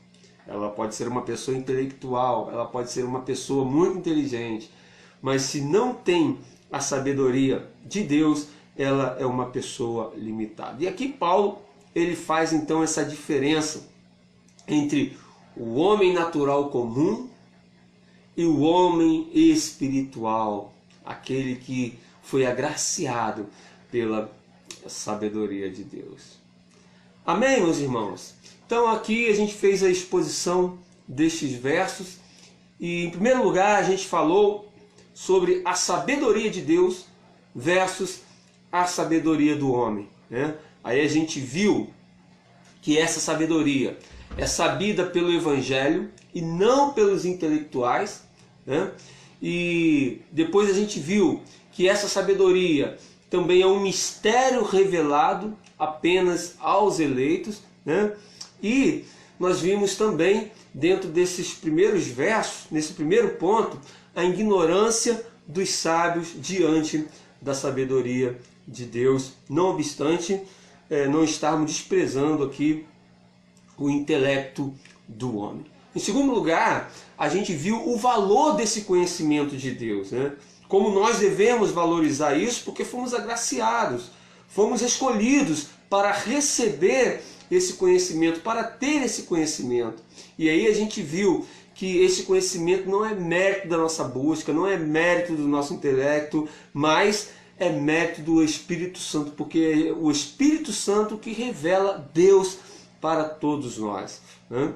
[SPEAKER 1] Ela pode ser uma pessoa intelectual, ela pode ser uma pessoa muito inteligente, mas se não tem a sabedoria de Deus, ela é uma pessoa limitada. E aqui Paulo, ele faz então essa diferença entre o homem natural comum e o homem espiritual, aquele que foi agraciado pela sabedoria de Deus. Amém, meus irmãos? Então aqui a gente fez a exposição destes versos e em primeiro lugar a gente falou sobre a sabedoria de Deus versus a sabedoria do homem, né? Aí a gente viu que essa sabedoria é sabida pelo Evangelho e não pelos intelectuais, né? E depois a gente viu que essa sabedoria também é um mistério revelado apenas aos eleitos, né? E nós vimos também, dentro desses primeiros versos, nesse primeiro ponto, a ignorância dos sábios diante da sabedoria de Deus, não obstante não estarmos desprezando aqui o intelecto do homem. Em segundo lugar, a gente viu o valor desse conhecimento de Deus, né? Como nós devemos valorizar isso, porque fomos agraciados, fomos escolhidos para receber esse conhecimento, para ter esse conhecimento. E aí a gente viu que esse conhecimento não é mérito da nossa busca, não é mérito do nosso intelecto, mas é mérito do Espírito Santo, porque é o Espírito Santo que revela Deus para todos nós, né?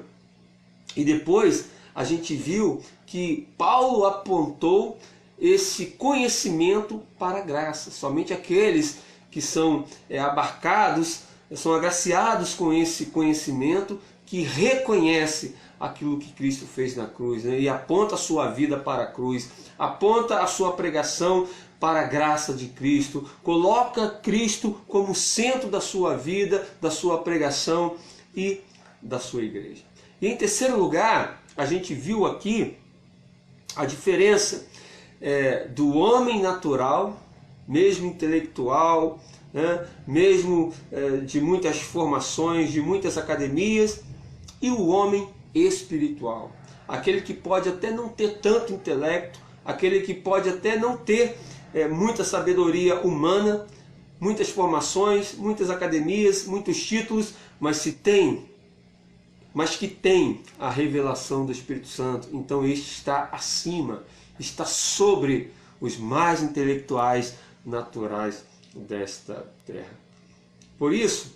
[SPEAKER 1] E depois a gente viu que Paulo apontou esse conhecimento para a graça. Somente aqueles que são abarcados, são agraciados com esse conhecimento, que reconhece aquilo que Cristo fez na cruz, né? E aponta a sua vida para a cruz, aponta a sua pregação para a graça de Cristo, coloca Cristo como centro da sua vida, da sua pregação e da sua igreja. E em terceiro lugar, a gente viu aqui a diferença do homem natural, mesmo intelectual, né, mesmo de muitas formações, de muitas academias, e o homem espiritual. Aquele que pode até não ter tanto intelecto, aquele que pode até não ter muita sabedoria humana, muitas formações, muitas academias, muitos títulos, mas que tem a revelação do Espírito Santo, então este está acima, está sobre os mais intelectuais naturais desta terra. Por isso,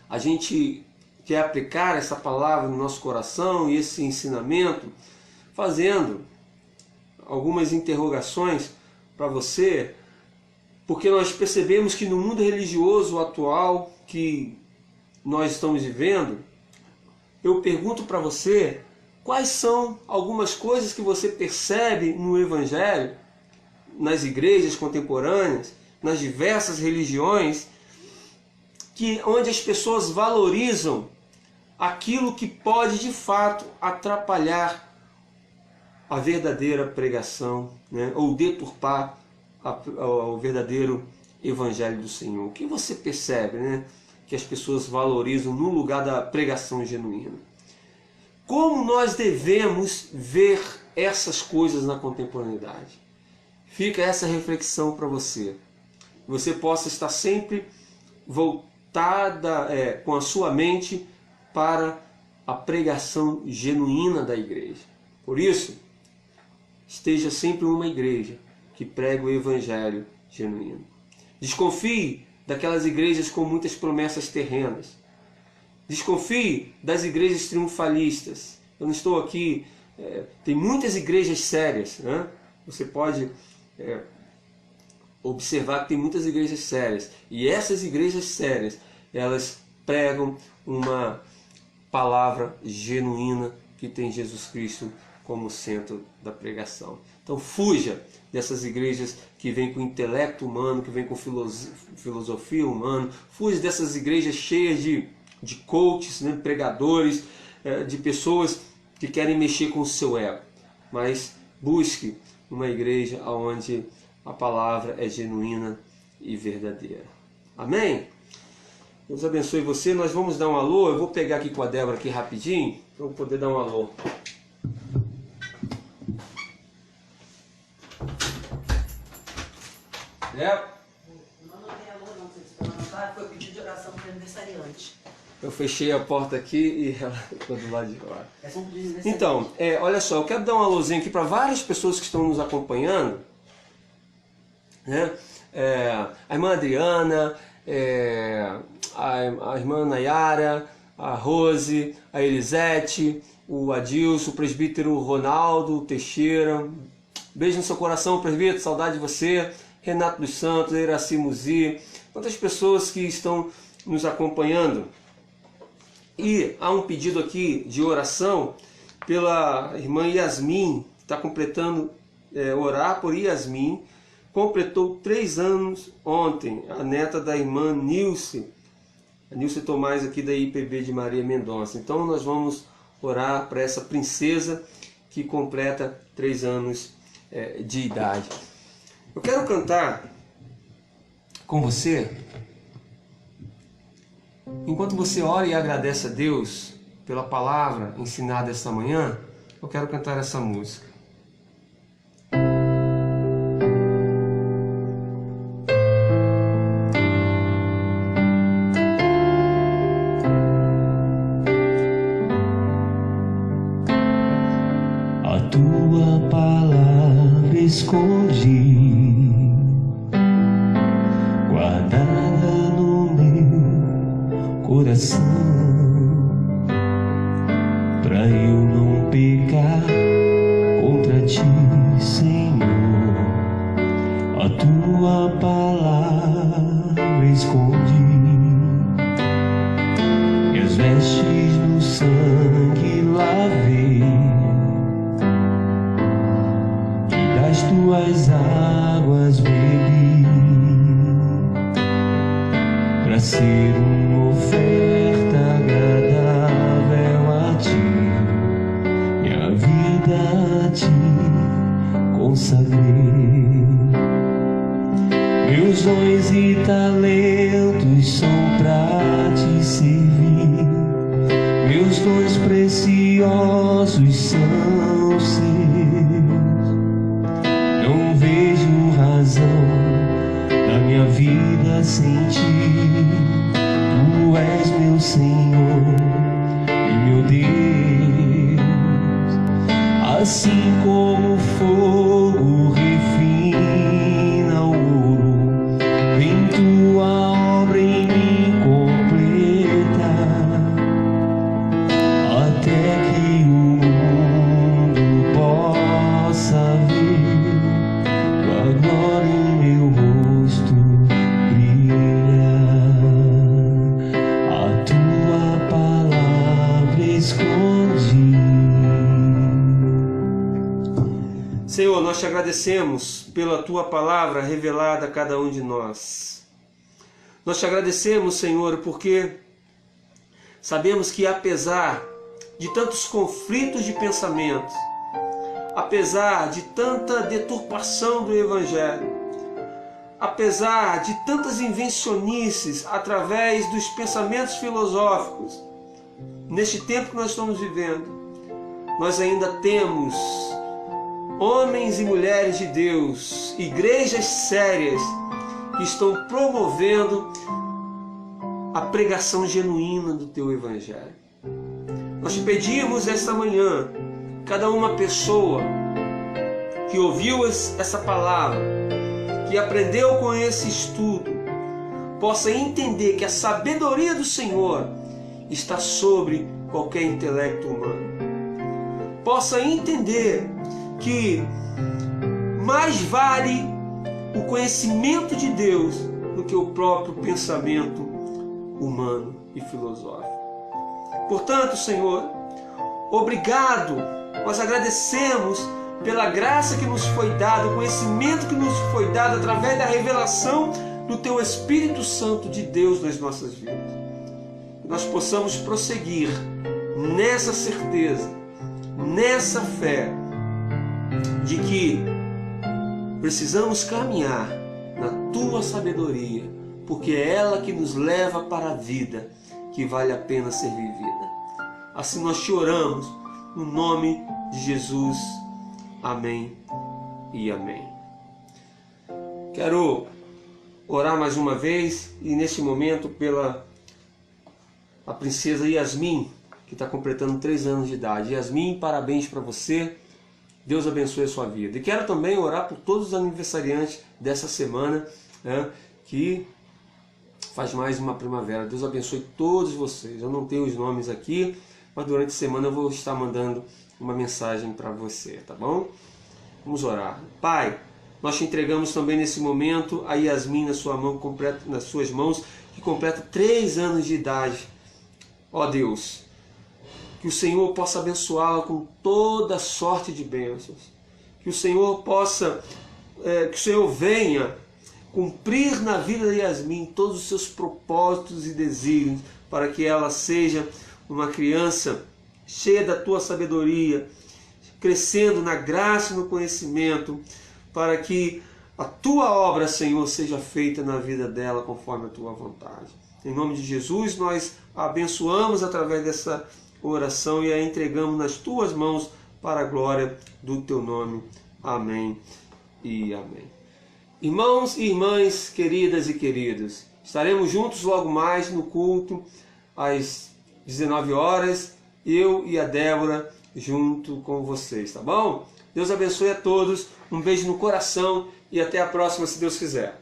[SPEAKER 1] a gente quer aplicar essa palavra no nosso coração e esse ensinamento, fazendo algumas interrogações para você, porque nós percebemos que no mundo religioso atual que nós estamos vivendo, eu pergunto para você, quais são algumas coisas que você percebe no Evangelho, nas igrejas contemporâneas, nas diversas religiões, onde as pessoas valorizam aquilo que pode de fato atrapalhar a verdadeira pregação, né? Ou deturpar o verdadeiro Evangelho do Senhor. O que você percebe, né? Que as pessoas valorizam no lugar da pregação genuína. Como nós devemos ver essas coisas na contemporaneidade? Fica essa reflexão para você. Você possa estar sempre voltada com a sua mente para a pregação genuína da igreja. Por isso, esteja sempre uma igreja que prega o Evangelho genuíno. Desconfie daquelas igrejas com muitas promessas terrenas. Desconfie das igrejas triunfalistas. Eu não estou aqui... tem muitas igrejas sérias, né? Você pode observar que tem muitas igrejas sérias. E essas igrejas sérias, elas pregam uma palavra genuína que tem Jesus Cristo como centro da pregação. Então fuja dessas igrejas que vêm com intelecto humano, que vêm com filosofia humana. Fuja dessas igrejas cheias de coaches, né, pregadores, de pessoas que querem mexer com o seu ego. Mas busque uma igreja onde a palavra é genuína e verdadeira. Amém? Deus abençoe você. Nós vamos dar um alô. Eu vou pegar aqui com a Débora aqui rapidinho, para eu poder dar um alô.
[SPEAKER 3] Não tem alô não, você foi pedido de oração para o aniversariante.
[SPEAKER 1] Eu fechei a porta aqui e ela ficou do lado de fora.
[SPEAKER 3] É só um pedido de
[SPEAKER 1] Então, olha só, eu quero dar um alôzinho aqui para várias pessoas que estão nos acompanhando, né? A irmã Adriana, a irmã Nayara, a Rose, a Elisete, o Adilson, o presbítero Ronaldo Teixeira. Beijo no seu coração, presbítero, saudade de você. Renato dos Santos, Iraci Muzi, quantas pessoas que estão nos acompanhando. E há um pedido aqui de oração pela irmã Yasmin, que está completando, orar por Yasmin, completou 3 anos ontem, a neta da irmã Nilce, a Nilce Tomás aqui da IPB de Maria Mendonça. Então nós vamos orar para essa princesa que completa 3 anos de idade. Eu quero cantar com você, enquanto você ora e agradece a Deus pela palavra ensinada esta manhã, eu quero cantar essa música.
[SPEAKER 2] A tua palavra escondi, guardada no meu coração, pra eu não pecar contra ti, Senhor. A tua palavra escondi, e as vestes no sangue lavei, e das tuas águas bebi, pra ser uma oferta agradável a ti, minha vida a ti consagrei. Meus dons e talentos são pra te servir, meus dons preciosos são seus. Não vejo razão na minha vida sem ti. Tu és meu Senhor e meu Deus. Assim como o fogo refina o ouro, vem tua obra em mim completa, até que o mundo possa ver tua glória.
[SPEAKER 1] Senhor, nós te agradecemos pela tua palavra revelada a cada um de nós. Nós te agradecemos, Senhor, porque sabemos que apesar de tantos conflitos de pensamento, apesar de tanta deturpação do Evangelho, apesar de tantas invencionices através dos pensamentos filosóficos, neste tempo que nós estamos vivendo, nós ainda temos homens e mulheres de Deus, igrejas sérias, que estão promovendo a pregação genuína do teu Evangelho. Nós te pedimos esta manhã, cada uma pessoa que ouviu essa palavra, que aprendeu com esse estudo, possa entender que a sabedoria do Senhor está sobre qualquer intelecto humano. Possa entender que mais vale o conhecimento de Deus do que o próprio pensamento humano e filosófico. Portanto, Senhor, obrigado, nós agradecemos pela graça que nos foi dada, o conhecimento que nos foi dado através da revelação do Teu Espírito Santo de Deus nas nossas vidas. Que nós possamos prosseguir nessa certeza, nessa fé, de que precisamos caminhar na Tua sabedoria, porque é ela que nos leva para a vida que vale a pena ser vivida. Assim nós te oramos, no nome de Jesus. Amém e amém. Quero orar mais uma vez e neste momento pela a princesa Yasmin, que está completando 3 anos de idade. Yasmin, parabéns para você. Deus abençoe a sua vida. E quero também orar por todos os aniversariantes dessa semana, né, que faz mais uma primavera. Deus abençoe todos vocês. Eu não tenho os nomes aqui, mas durante a semana eu vou estar mandando uma mensagem para você, tá bom? Vamos orar. Pai, nós te entregamos também nesse momento a Yasmin nas suas mãos, que completa 3 anos de idade. Ó Deus, que o Senhor possa abençoá-la com toda sorte de bênçãos. Que o Senhor possa, que o Senhor venha cumprir na vida de Yasmin todos os seus propósitos e desígnios, para que ela seja uma criança cheia da tua sabedoria, crescendo na graça e no conhecimento, para que a tua obra, Senhor, seja feita na vida dela conforme a tua vontade. Em nome de Jesus, nós a abençoamos através dessa oração e a entregamos nas tuas mãos para a glória do teu nome. Amém e amém. Irmãos e irmãs, queridas e queridos, estaremos juntos logo mais no culto às 19 horas, eu e a Débora junto com vocês, tá bom? Deus abençoe a todos, um beijo no coração e até a próxima, se Deus quiser.